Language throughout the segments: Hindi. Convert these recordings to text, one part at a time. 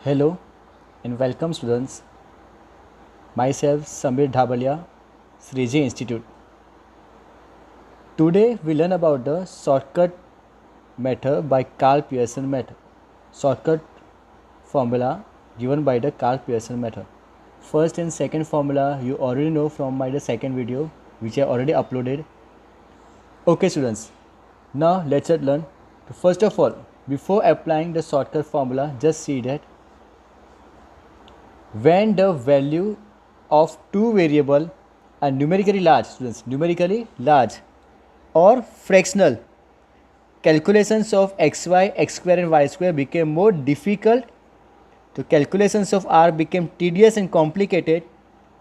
Hello and welcome students. Myself Samir Dhabalia, Sriji Institute. Today we learn about the shortcut method by Carl Pearson method. Shortcut formula given by the Carl Pearson method. First and second formula you already know from my second video which I already uploaded. Okay students, now let's learn. First of all, before applying the shortcut formula, just see that when the value of two variable are numerically large, students, numerically large or fractional, calculations of xy, x square and y square became more difficult. So calculations of r became tedious and complicated.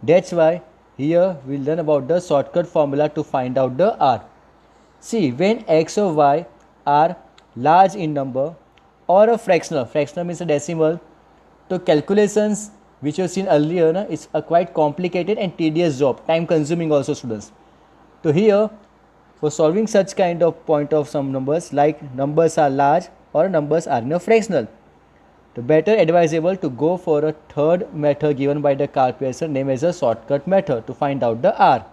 That's why here we'll learn about the shortcut formula to find out the r. See, when x or y are large in number or a fractional means a decimal, so calculations which you have seen earlier, it's a quite complicated and tedious job, time consuming also students. So here for solving such kind of point of some numbers, like numbers are large or numbers are in a fractional, the better advisable to go for a third method given by the Carl Pearson named as a shortcut method to find out the r.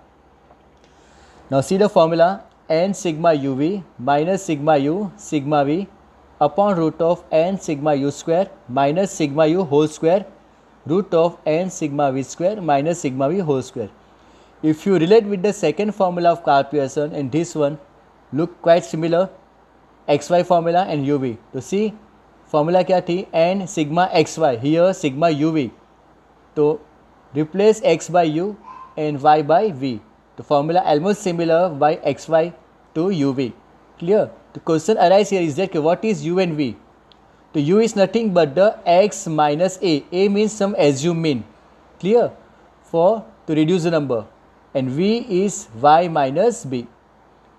Now see the formula: n sigma uv minus sigma u sigma v upon root of n sigma u square minus sigma u whole square root of n sigma v square minus sigma v whole square. If you relate with the second formula of Carl Pearson and this one look quite similar, xy formula and uv. तो see formula क्या थी, n sigma xy, here sigma uv, तो replace x by u and y by v. The formula almost similar by xy to uv. Clear? The question arises here is that what is u and v? So u is nothing but the x minus a. A means some assumed mean. Clear? For to reduce the number. And v is y minus b.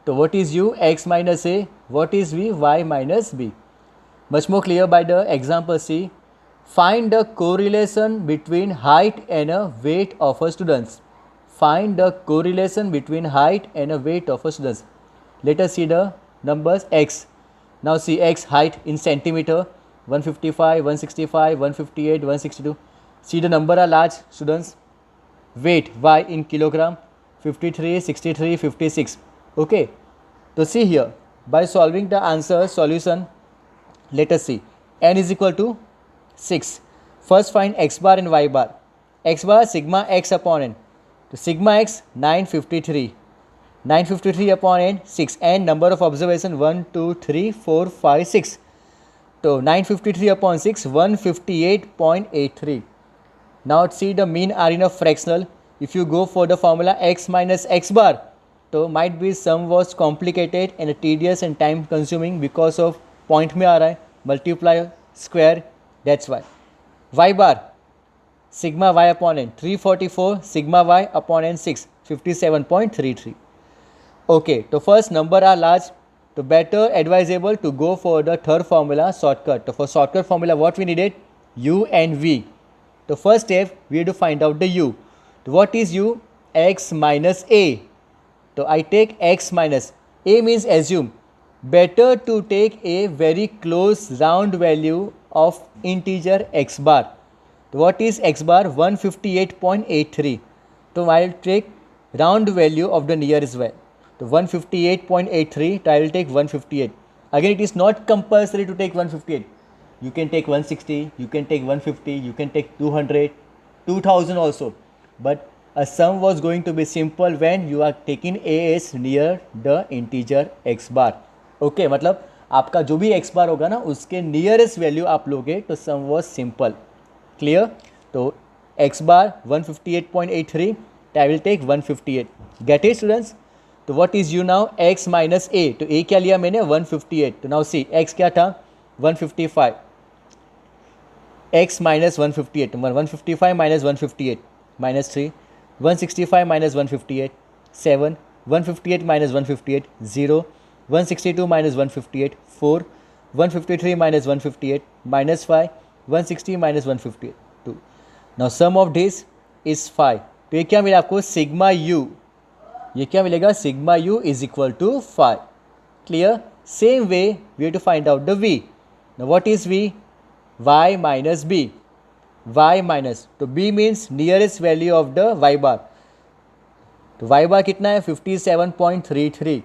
So what is u? X minus a. What is v? Y minus b. Much more clear by the example C. Find the correlation between height and a weight of a student. Find the correlation between height and a weight of a student. Let us see the numbers x. Now see x height in centimeter, 155, 165, 158, 162. See the number are large students. Weight y in kilogram, 53, 63, 56. Okay. So see here, by solving the answer solution, let us see. N is equal to 6. First find x bar and y bar. X bar sigma x upon n. So sigma x 953. 953 upon n 6, and number of observation 1, 2, 3, 4, 5, 6. So 953 upon 6 158.83. Now see the mean are in a fractional. If you go for the formula x minus x bar, so might be some was complicated and tedious and time consuming because of point में आ रहा है, multiply square, that's why. Y bar sigma y upon n 344, sigma y upon n 6 57.33. Okay, so first number are large, so better advisable to go for the third formula shortcut. So for shortcut formula what we needed? U and v. The first step we have to find out the u. So what is u? X minus a. So I take x minus a means assume. Better to take a very close round value of integer x bar. So what is x bar? 158.83. So I will take round value of the nearest value. So 158.83, so I will take 158. Again it is not compulsory to take 158. You can take 160, you can take 150, you can take 200, 2000 also. But a sum was going to be simple when you are taking a is near the integer x bar. Okay, मतलब आपका जो भी x bar होगा ना उसके nearest value आप लोगे तो sum was simple. Clear? तो x bar 158.83, I will take 158. Get it students? तो what is u now? x minus a. तो a क्या लिया मैंने? 158. तो now see x क्या था? 155. x minus 158. 155 minus 158 minus 3. 165 minus 158 7. 158 minus 158 0. 162 minus 158 4. 153 minus 158 minus 5. 160 minus 158 2. Now sum of this is 5. तो ये क्या मिला आपको? Sigma u. ये क्या मिलेगा? Sigma u is equal to 5. Clear? Same way we have to find out the v. Now what is v? Y minus b. y minus, तो b means nearest value of the y bar. तो y बार कितना है 57.33.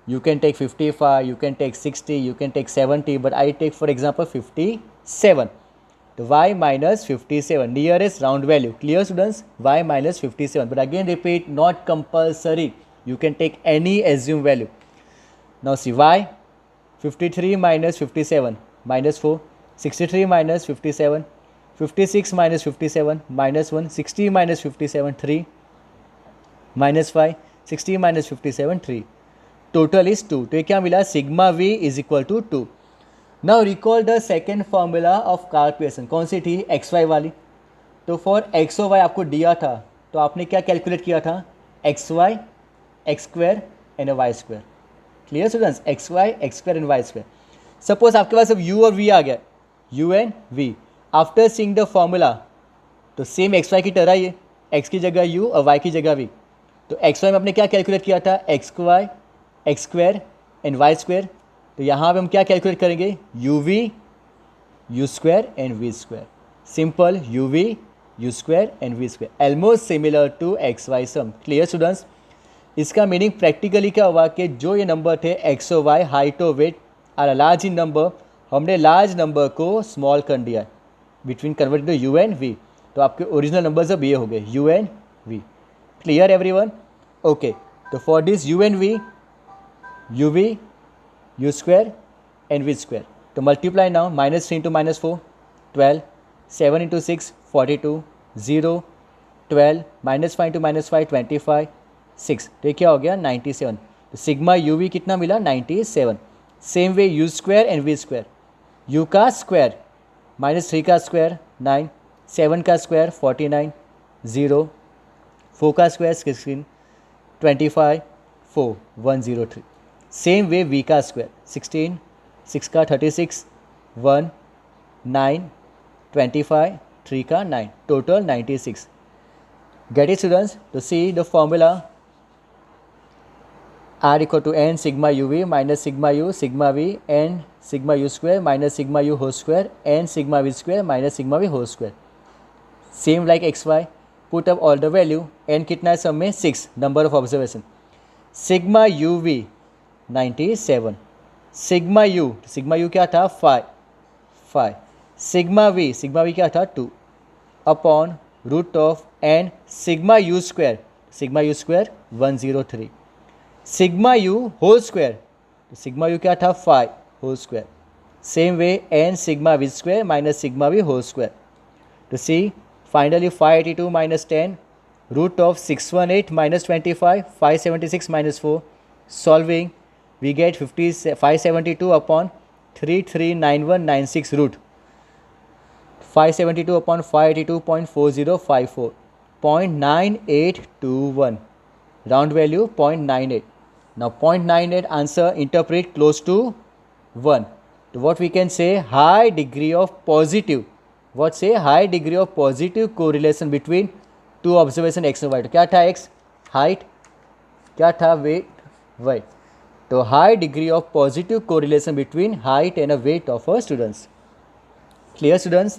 You can take 55, you can take 60, you can take 70, but I take for example 57. तो y minus 57, nearest round value. Clear students? Y minus 57. But again repeat, not compulsory. You can take any assumed value. Now see y, 53 minus 57, minus 4. 63 minus 57, 56 minus 57, minus 1. 60 minus 57, 3. Minus 5. 60 minus 57, 3. Total is 2. तो ये क्या मिला? Sigma v is equal to 2. Now recall the second formula of Cartesian. कौन सी थी? एक्स वाई वाली. तो फॉर एक्स और वाई आपको दिया था, तो आपने क्या कैलकुलेट किया था? X y, x square and y square. Clear students? X y, x square and y square. Suppose आपके पास अब यू और वी आ गया, u and v. After seeing the formula, तो सेम एक्स वाई की तरह ही है, एक्स की जगह यू और वाई की जगह वी. तो एक्स वाई में आपने क्या कैलकुलेट किया था? X y, x square and y square. तो यहाँ पे हम क्या कैलकुलेट करेंगे? U v, u square and v square. Simple, u v, u square and v square. Almost similar to x y sum. Clear students? इसका मीनिंग प्रैक्टिकली क्या हुआ कि जो ये नंबर थे एक्स और वाई, हाइट और weight are large in number, हमने लार्ज नंबर को स्मॉल कर दिया है between convert to U and V. तो आपके ओरिजिनल नंबर्स अब ये हो गए, U and we. Clear everyone? Okay. तो for this U and V, U V, u square and v square. तो multiply now, minus 3 into minus 4, 12, 7 into 6, 42, 0, 12, minus 5 into minus 5, 25, 6. तो ये क्या हो गया? 97. तो सिग्मा यू वी कितना मिला? 97. Same way u square and v square. u का स्क्वायर माइनस 3 का स्क्वायर 9, 7 का स्क्वायर 49, 0, 4 का स्क्वायर 16, 25, 4, 103. सेम वे वी का स्क्वायर 16, 6 का 36, 1, 9, 25, 3 का 9, टोटल 96. Gate it students? तो see the formula R equal to N sigma you we minus sigma V N sigma you square minus sigma you whole square N sigma we square minus sigma we whole square. Same like X Y. Put up all the value. N कितना है सब में? 6. Number of observation. Sigma you V 97. Sigma you क्या था? 5. सिग्मा वी क्या था? 2 upon root of n sigma you square 103. Sigma you whole square, sigma you क्या था? 5 whole square. Same way N sigma we square minus sigma we whole square. तो see finally 582 minus 10 root of 618 minus 25, 576 minus 4. Solving we get 572 upon 339196 root. 572 upon 582.4054, 0.9821. Round value 0.98. Now 0.98 answer interpret close to 1. So what we can say? High degree of positive. What say? High degree of positive correlation between two observation x and y. तो क्या था? x height, क्या था? weight, y. तो high degree of positive correlation between height and weight of a students. Clear students?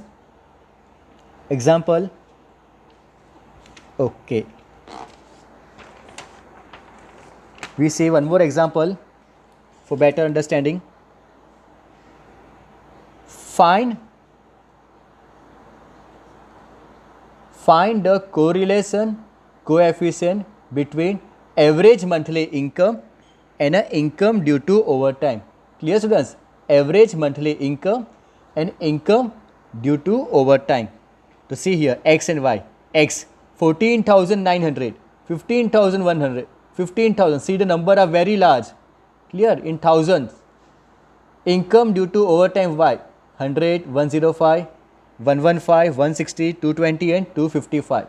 Example. Okay, we see one more example for better understanding. Find the correlation coefficient between average monthly income and income due to overtime. Clear students? Average monthly income and income due to overtime. To see here x and y. X 14,900, 15,100, 15,000. See the number are very large. Clear? In thousands. Income due to overtime y 100, 105, 115, 160, 220 and 255.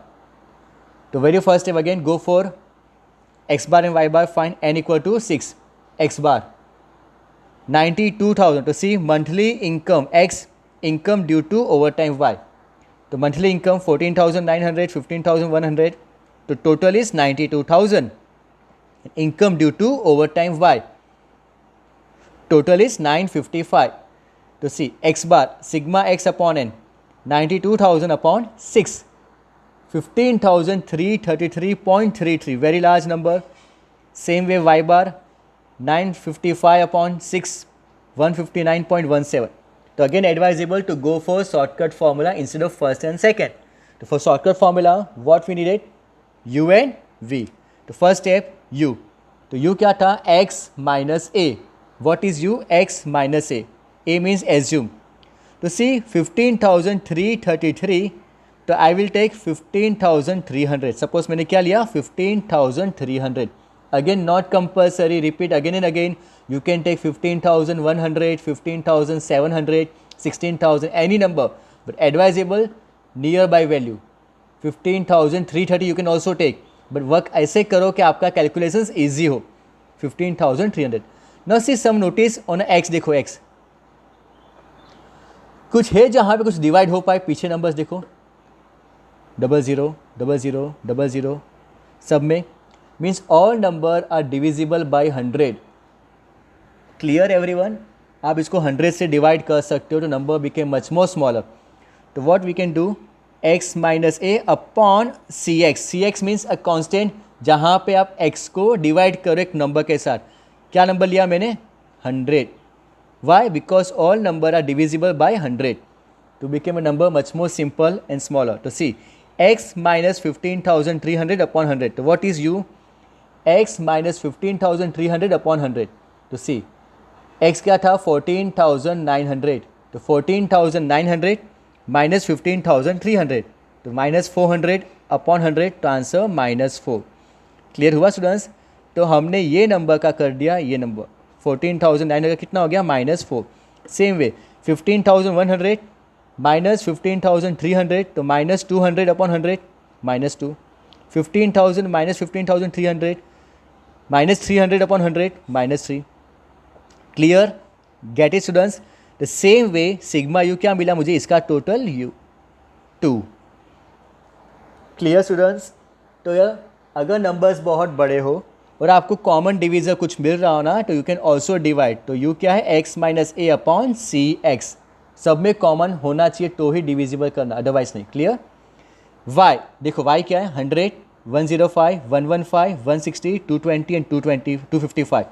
So very first step again, go for x bar and y bar. Find n equal to 6. X bar 92,000. to see monthly income x, income due to overtime y. तो monthly income 14,900, 15,100. तो total is 92,000. income due to overtime y, total is 955. to see x bar sigma x upon n, 92,000 upon 6, 15,333.33, very large number. Same way y bar 955 upon 6, 159.17. So again advisable to go for shortcut formula instead of first and second. So for shortcut formula what we needed? u and v. तो first step u. तो u क्या था? x minus a. What is u? x minus a. A means assume. तो see 15,333. तो I will take 15,300. Suppose मैंने क्या लिया? 15,300. Again not compulsory. Repeat again and again. You can take 15,100, 15,700, 16,000, any number. But advisable nearby value. 15,330 you can also take. But work ऐसे करो कि आपका calculations easy हो. 15,300. Now see some notice on x. देखो x. कुछ है जहाँ पे कुछ डिवाइड हो पाए. पीछे नंबर्स देखो. 00, 00, 00. सब में means all number are divisible by 100. Clear everyone? आप इसको 100 से डिवाइड कर सकते हो तो number became much more smaller. तो what we can do? x minus A upon C X. C X means a constant जहाँ पे आप x को डिवाइड करो एक नंबर के साथ. क्या नंबर लिया मैंने? 100. Why? Because all number are divisible by 100. to become a number much more simple and smaller. तो see x minus 15,300 upon 100. तो what is u? x minus 15,300 upon 100. तो see x क्या था? 14,900. तो 14,900 minus 15,300. तो minus 400 upon 100. तो आंसर -4. क्लियर हुआ स्टूडेंट्स? तो हमने ये नंबर का कर दिया ये नंबर 14,900 कितना हो गया? -4. सेम वे 15,100 माइनस 15,300 तो -200 upon 100 -2. 15,000 minus 15,300 -300 upon 100 -3. Clear? Gate it students? The same way sigma you क्या मिला मुझे? इसका टोटल यू 2. Clear students? तो यार अगर नंबर्स बहुत बड़े हो और आपको कॉमन डिवीज़र कुछ मिल रहा हो ना तो यू कैन ऑल्सो डिवाइड. तो यू क्या है? x minus A upon C x. सब में कॉमन होना चाहिए तो ही डिविजिबल करना, अदरवाइज नहीं. क्लियर? y देखो y क्या है? 100, 105, 115, 160, 220 एंड 255.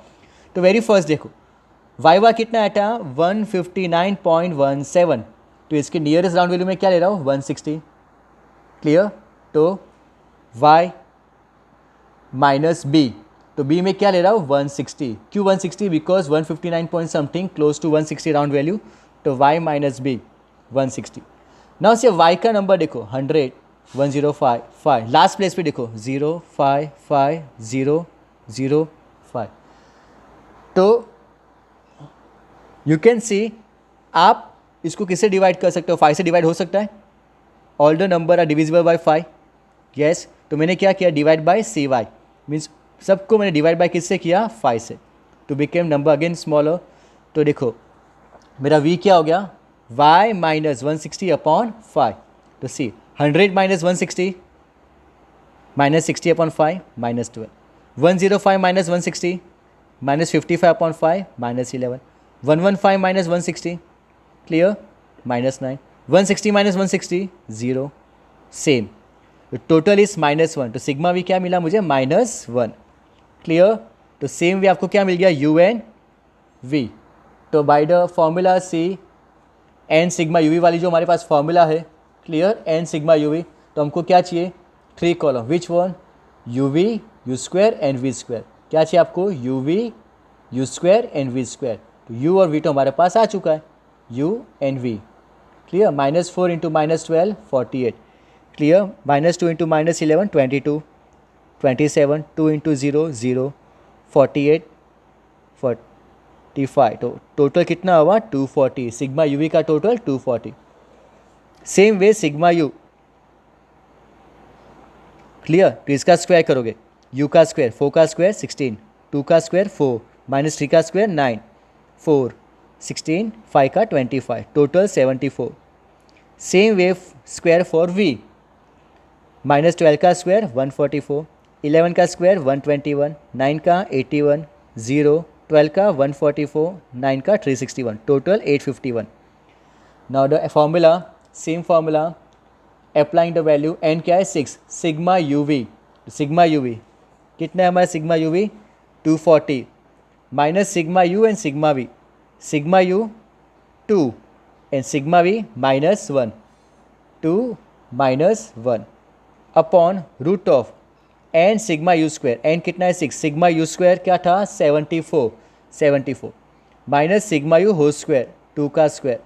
तो वेरी फर्स्ट देखो y बार कितना आया? 159.17. तो इसके नियरेस्ट राउंड वैल्यू में क्या ले रहा हूँ? 160. क्लियर? तो y माइनस b. तो b में क्या ले रहा हूँ? 160. क्यों 160? Because 159 point something close to 160 round value. तो y माइनस बी 160. नाउ से y का नंबर देखो 100, 105, 5. लास्ट प्लेस पे देखो 0, 5, 5, 0, 0, 5. तो यू कैन सी आप इसको किससे डिवाइड कर सकते हो? 5 से डिवाइड हो सकता है. All the number are divisible by 5. Yes. तो मैंने क्या किया? Divide by c why. Means सबको मैंने डिवाइड बाय किससे किया? 5 से. To became number again smaller. तो देखो मेरा v क्या हो गया? y minus 160 upon 5. तो see 100 minus 160 minus 60 upon 5 minus 12. 105 minus 160 minus 55 upon 5 minus 11. 115 minus 160. Clear? -9. 160 minus 160 0. Same. Total is -1. तो सिग्मा वी क्या मिला मुझे? -1. क्लियर? तो सेम वे आपको क्या मिल गया? u and v. तो by the formula see n sigma you v वाली जो हमारे पास फॉर्मूला है. Clear? N sigma you v. तो हमको क्या चाहिए? 3 column. Which one? U v, u square and v square. क्या चाहिए आपको? U v, u square and v square. तो यू और वी तो हमारे पास आ चुका है. U and we. Clear? -4 into -12 48. Clear? -2 into -11 22. 27. 2 into 0 0. 48 45. तो टोटल कितना हुआ? 240. सिग्मा यू वी का total 240. Same way sigma you. Clear? तो इसका स्क्वायर करोगे. u का स्क्वायर 4 का स्क्वायर 16. 2 का स्क्वायर 4 माइनस 3 का स्क्वायर 9. 4 16 5 का 25. Total 74. Same way square for v. -12 का स्क्वायर 144. 11 का स्क्वायर 121. 9 का 81. 0 12 का 144. 9 का 361. Total 851. Now the formula same formula, applying the value, n क्या है 6, sigma you v, sigma you v कितना है हमारा sigma you v 240 minus sigma u and sigma v, sigma u 2 and sigma v -1, 2 -1 upon root of n sigma you square, n कितना है 6, सिग्मा यू स्क्वायर क्या था 74 minus sigma you whole square 2 का square,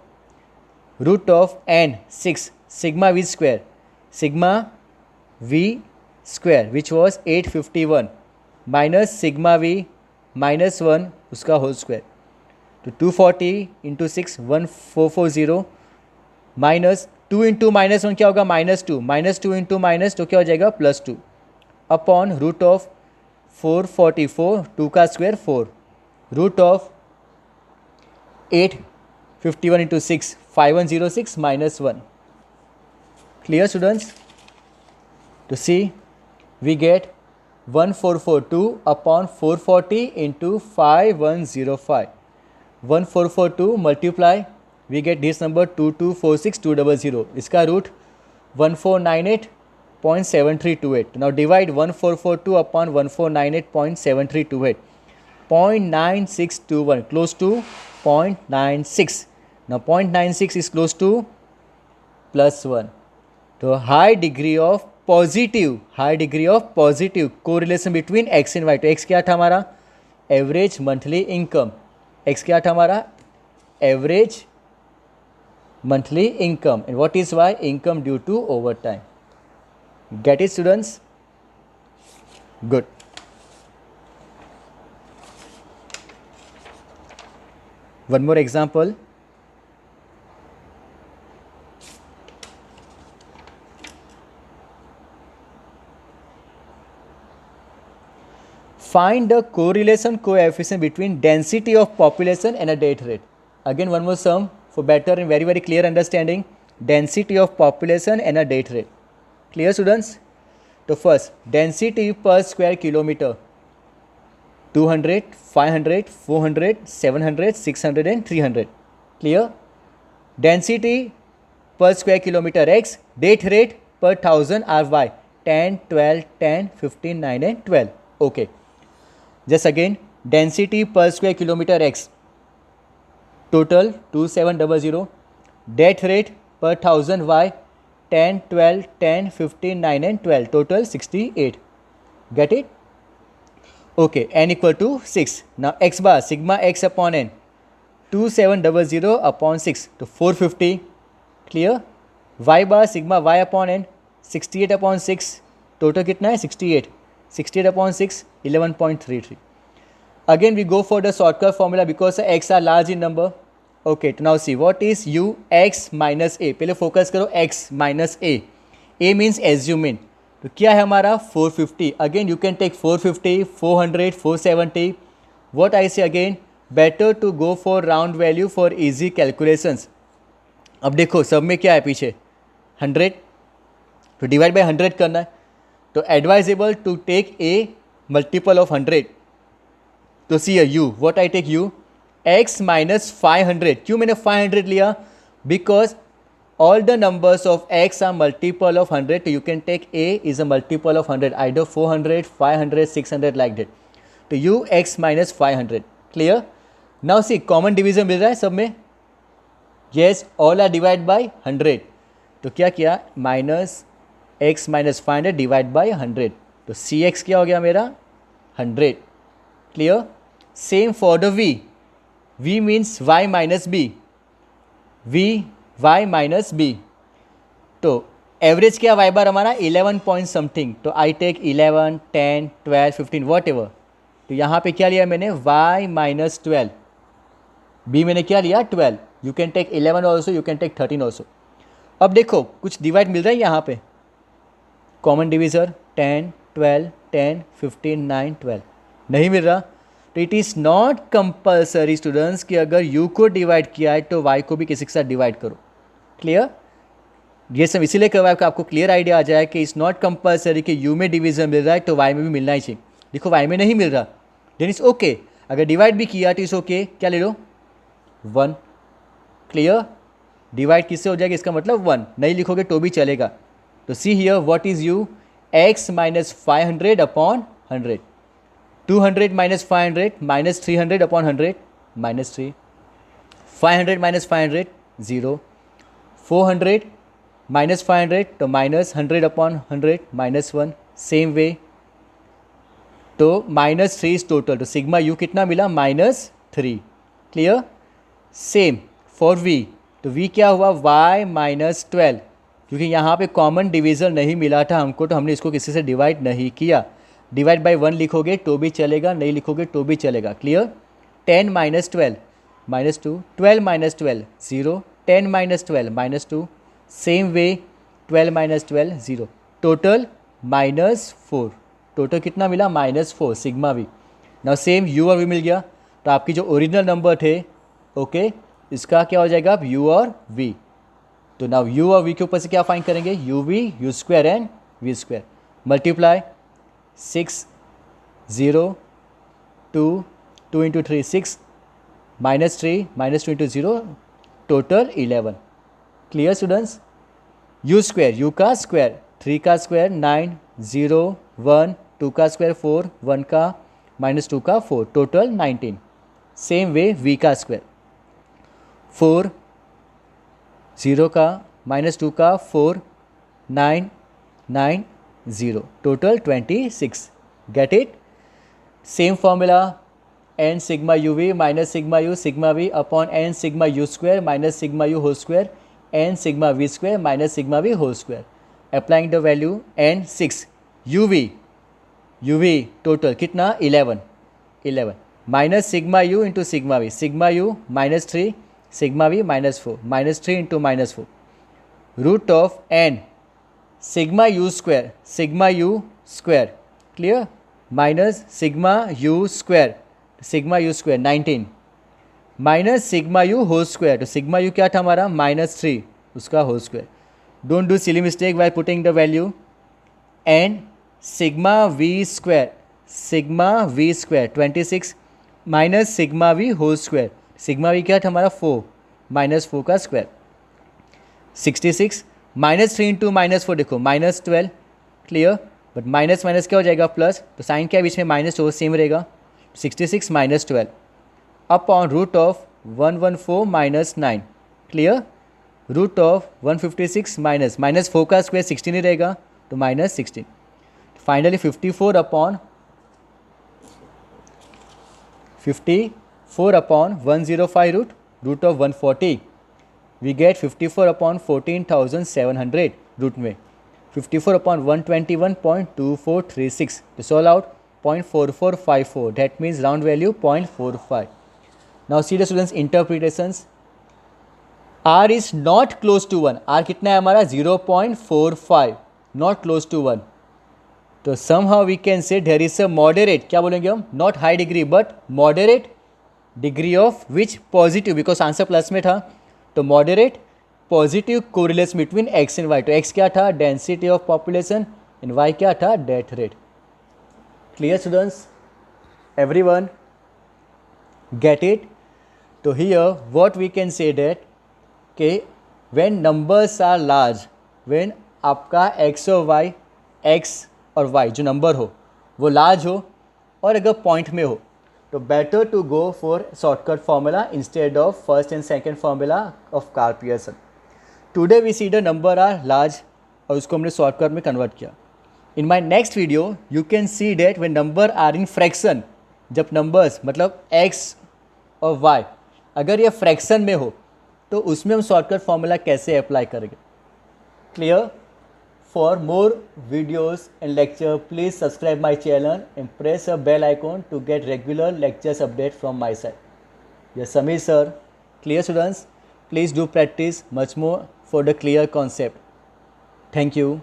root of n 6 sigma we square which was 851 minus sigma v -1 उसका होल स्क्वायर, तो 240 इंटू 6 1440 माइनस 2 इंटू -1 क्या होगा -2 इंटू माइनस तो क्या हो जाएगा +2 अपॉन रूट ऑफ 444 2 का square 4 root of 851 into 6 5106 -1. Clear students? To see we get 1442 upon 440 into 5105. 1442 multiply we get this number 2246200. इसका root 1498.7328. Now divide 1442 upon 1498.7328. 0.9621 close to 0.96. Now 0.96 is close to +1. तो high degree of positive correlation between x and Y. तो एक्स क्या था हमारा एवरेज मंथली इनकम, एक्स क्या था हमारा average monthly income, and what is y income due to over time. Get it students? Good. One more example. Find the correlation coefficient between density of population and a death rate. Again one more sum for better and very clear understanding. Density of population and a death rate. Clear students? So first density per square kilometer 200, 500, 400, 700, 600 and 300. Clear? Density per square kilometer x, death rate per 1000 are y 10, 12, 10, 15, 9 and 12. Okay. Just again density per square kilometer x total 2700, death rate per 1000 y 10, 12, 10, 15, 9 and 12, total 68. Get it? Okay, n equal to 6. Now x bar sigma x upon n 2700 upon 6 to 450. Clear? Y bar sigma y upon n 68 upon 6, total कितना है 68 upon 6 11.33. Again we go for the shortcut formula because x are large in number. Okay, now see what is u x minus a. पहले फोकस करो x minus a. A means assume in. तो क्या है हमारा 450. Again you can take 450, 400, 470. What I say again, better to go for round value for easy calculations. अब देखो सब में क्या है पीछे 100, तो डिवाइड बाय 100 करना है. तो advisable to take a multiple of 100. तो see u, what I take u x minus 500. क्यों मैंने 500 लिया? Because all the numbers of x are multiple of 100, so you can take a is a multiple of 100, either 400, 500, 600 like that. तो u x minus 500. Clear? Now see common division मिल रहा है सब में. Yes, all are divided by 100. तो क्या किया minus x minus 500 divide by 100. तो cx क्या हो गया मेरा 100. Clear? Same for the v. v means y minus b. v y minus b. तो एवरेज क्या y बार हमारा 11 पॉइंट समथिंग. तो आई टेक 11, 10, 12, 15 वॉट एवर. तो यहाँ पे क्या लिया मैंने y minus 12. b मैंने क्या लिया 12. You can take 11 also, you can take 13 also. अब देखो कुछ डिवाइड मिल रहा है यहाँ पे. कॉमन डिविजर 10, 12, 10, 15, 9, 12 नहीं मिल रहा. तो it is not compulsory students कि अगर u को डिवाइड किया है तो y को भी किसी के साथ डिवाइड करो. क्लियर? ये सब इसीलिए करवाया कि आपको क्लियर आइडिया आ जाए कि इट्स नॉट कंपल्सरी कि u में डिवीजन मिल रहा है तो y में भी मिलना ही चाहिए. देखो y में नहीं मिल रहा देन इट्स ओके. अगर डिवाइड भी किया तो इट्स ओके. क्या ले लो 1. क्लियर? डिवाइड किससे हो जाएगा, इसका मतलब 1, नहीं लिखोगे तो भी चलेगा। तो see here what is you, x minus 500 upon 100, 200 minus 500 minus 300 upon 100 minus 3, 500 minus 500 0, 400 minus 500 तो minus 100 upon 100 minus 1, same way तो माइनस 3 इज टोटल, तो सिग्मा यू कितना मिला, -3, क्लियर। सेम फॉर v, तो v क्या हुआ, y माइनस 12, क्योंकि यहाँ पे कॉमन डिवीज़र नहीं मिला था हमको, तो हमने इसको किसी से डिवाइड नहीं किया। डिवाइड बाय 1 लिखोगे तो भी चलेगा, नहीं लिखोगे तो भी चलेगा, clear. 10 minus 12 minus 2, 12 minus 12 0, 10 minus 12 minus 2, same way 12 minus 12 0, total -4, total कितना मिला, -4 sigma we. Now same you और वी मिल गया, तो आपकी जो ओरिजिनल नंबर थे, ओके, इसका क्या हो जाएगा अब यू और वी। तो नाउ यू और वी के ऊपर से क्या फाइंड करेंगे, u v, u square and v square, multiply 6 0 2, 2 into 3 6, -3 -2 into 0, total 11, clear students. U square, u का स्क्वायर, 3 का स्क्वायर 9, 0 1, 2 का स्क्वायर 4, 1 का -2 का 4, टोटल 19, सेम वे वी का स्क्वायर, 4 0 का -2 का 4, 9 9 0, total 26, get it. Same formula, n sigma you we minus sigma v upon n sigma you square minus sigma you whole square N sigma we square minus sigma we whole square, applying the value n 6 u v total कितना 11 minus sigma u into sigma u -3 sigma we -4 -3 into -4 root of n sigma you square clear minus sigma you square 19 minus sigma you whole square, तो सिग्मा यू क्या था हमारा -3 उसका whole square, don't do silly mistake while putting the value, and sigma we square 26 minus sigma we whole square, sigma we क्या था हमारा 4 -4 का स्क्वायर 66 -3 इंटू -4 देखो -12 क्लियर, बट माइनस माइनस क्या हो जाएगा प्लस, तो साइन क्या बीच में माइनस तो सेम रहेगा 66 -12 upon root of 114 -9 clear, root of 156 -4 का स्क्वायर 16 ही रहेगा तो -16, finally 54 upon 105 root of 140 we get 54 upon 14,700 root में 54 upon 121.2436 to solve out 0.4454, that means round value 0.45. Now see the students interpretations, r is not close to 1, r कितना है हमारा 0.45, not close to 1, तो somehow we can say there is a moderate, क्या बोलेंगे हम, not high degree but moderate degree of which positive, because answer plus में था तो moderate positive correlation between x and Y, तो एक्स क्या था density of population and Y क्या था death rate, clear students, everyone get it. तो here what we can say that के when numbers are large, when आपका एक्स और वाई जो नंबर हो वो लार्ज हो और अगर पॉइंट में हो तो better to go for shortcut formula instead of first and second formula of Karl Pearson. Today we see the number are large और उसको हमने शॉर्टकट में कन्वर्ट किया। In my next video you can see that when number are in fraction, जब नंबर्स मतलब x और y अगर ये फ्रैक्शन में हो तो उसमें हम शॉर्टकट फॉर्मूला कैसे अप्लाई करेंगे, clear. For more videos and lecture please subscribe my channel and press a bell icon to get regular lectures update from my side. Yes, Samir sir. Clear students? Please do practice much more for the clear concept. Thank you.